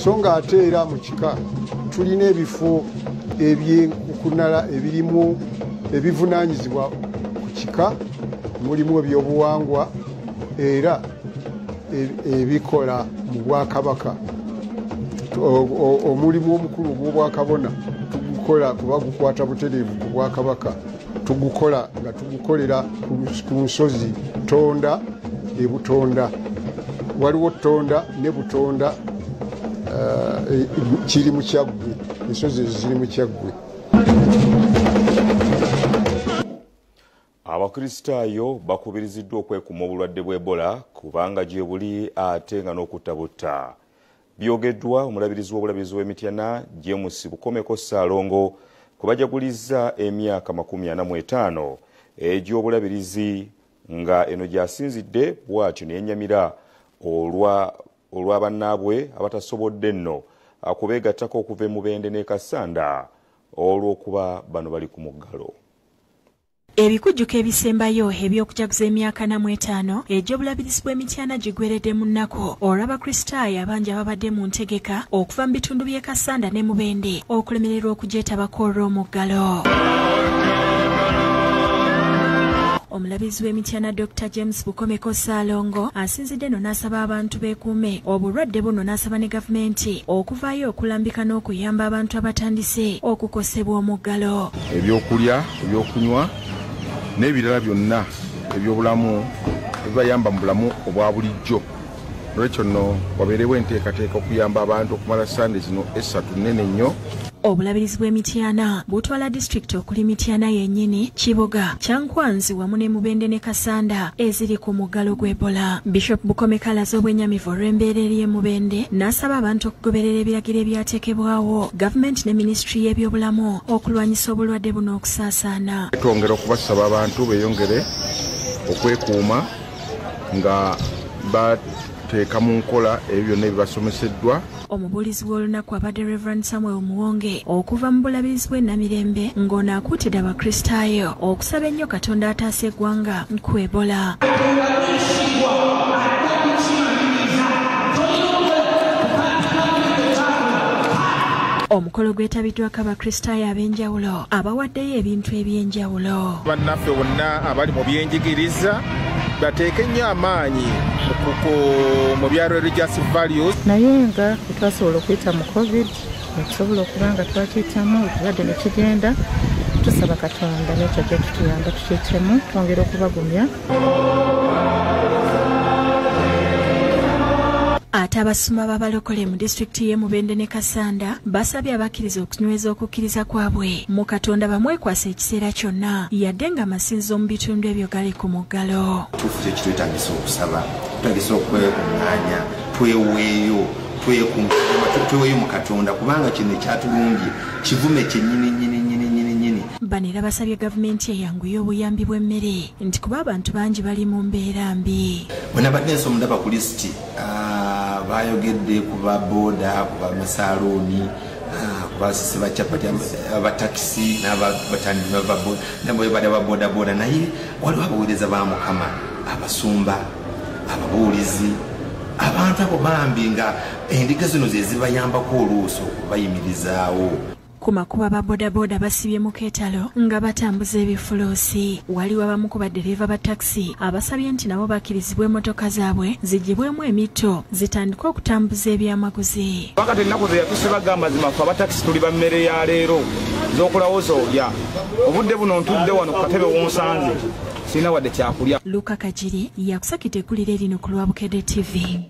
so nga ate era mu kika tulina ebifo ebyenkunala ebirimu ebivunaanyizibwa ku kika, mulimu ebyobuwangwa era ebikola mu Bwakabaka. Omulimu omukulu gw'Obwakabona tugukola kuba gukwata butereevu ku Bwakabaka, tugukola nga tugukolera ku nsozi Tonda e Butonda. Waliwo Tonda ne Butonda kiri mu Kyaggwe, ensozi ziri mu Kyaggwe. Abakurisitaayo bakubiriziddwa okwekuuma obulwadde bwa Ebola kubanga gye buli ate nga n'okutabuta. Byogeddwa omulabirizi w'obulabirizi w'Emityana James Bukomeko Ssaalongo kubajagulizza emyaka 45 egy'obulabirizi nga eno gy'asinzidde bw'atyo ne yennyamira olwa bannaabwe abatasobodde nno kubeegattako okuva e Mubende ne Kasanda olw'okuba bano bali ku muggalo. Ebikujjuko ebisembayo eby'okujaguza emyaka 45 egy'obulabirizi bw'Emityana gigweredde mu nnako olw'Abakurisitaayo abangi ababadde mu ntegeka okuva mu bitundu by'e Kasanda ne Mubende okulemererwa okugyettabako olw'omuggalo. Omulabirizi w'Emityana Dr. James Bukomeko Ssaalongo asinzidde no n'asaba abantu beekuume obulwadde buno, n'asaba ne gavumenti okuvaayo okulambika n'okuyamba abantu abatandise okukosebwa omuggalo. Ebyokulya, ebyokunywa n'ebirala byonna ebyobulamu ebibayamba mu bulamu obwa bulijjo. Olwekyo nno wabeerewo enteekateeka okuyamba abantu okumala Sande zino 3 nnene nnyo. Obulabirizi bw'Emityana butwala disitulikiti okuli Mityana yennyini, Kiboga, Kyankwanzi wamu ne Mubende ne Kasanda eziri ku muggalo gw'Ebola. Bishop Bukomeko alaze obwennyamivu olw'embeera eri e Mubende n'asaba abantu okugoberera ebiragiro ebyateekebwawo gavumenti ne minisitule y'ebyobulamu okulwanyisa obulwadde buno okusaasaana. Twongera okubasaba abantu beeyongere okwekuuma nga bateeka mu nkola ebyo byonna ebibasomeseddwa. Omubuulizi w'olunaku abadde Reverend Samuel Muwonge okuva mu bulabirizi bw'e Namirembe ng'ono akuutidde Abakurisitaayo okusaba ennyo Katonda ataasa eggwanga ku Ebola. Omukolo gwetabiddwako Abakurisitaayo ab'enjawulo abawaddeyo ebintu eby'enjawulo. Bannaffe bonna abali mu byenjigiriza bateeke nnyo amaanyi mu byalo religious values. Naye nga twasobola okuyita mu COVID okusobola okuba nga twakiyitamu ekirwadde ne kigenda, tusaba Katonda n'ekyo ajja tutuyamba tukiyitemu, twongera okubagumya. Ate abasumba b'abalokole mu disitulikiti y'e Mubende ne Kasanda basabye abakkiriza okunyweza okukkiriza kwabwe mu Katonda bamwekwasa ekiseera kyonna yadde nga amasinzizo mu bitundu ebyo gali ku muggalo. Tufuze kitwetagisa okusaba, tutagisa okwekuŋŋaanya, tweweeyo mu Katonda kubanga kino ekyatulungi kivume kyennyini. Bano era basabye gavumenti eyanguye obuyambi bw'emmere nti kuba abantu bangi bali mu mbeera mbi. Bwe nabadde nsoma n'Abakurisiti bayogedde ku baboda, ku bamasaluuni, ku basisi bacapati, abatakisi n'ababada babodaboda, naye waliwo abaweereza ba Mukama, abasumba, ababuulizi, abantu abo bambi nga endiga zino ze zibayambako oluusi okubayimirizaawo. Ku makuba ba bodaboda basibye mu keetalo nga batambuza ebifuloosi. Waliwo abamu ku badereva ba takisi abasabye nti nabo bakkirizibwe emmotoka zaabwe ziggyibwemu emito zitandike okutambuza ebyamaguzi. Wakati ennaku ze yatusibagamba mazima ffe abatakisi tuli ba mmere ya leero z'okulawo z'olya. Obudde buno ntudde wano ku katebe w'onsanze sirina wadde kyakulya. Luka Kajiri yakusakidde eggulire lino ku lwa Bukedde TV.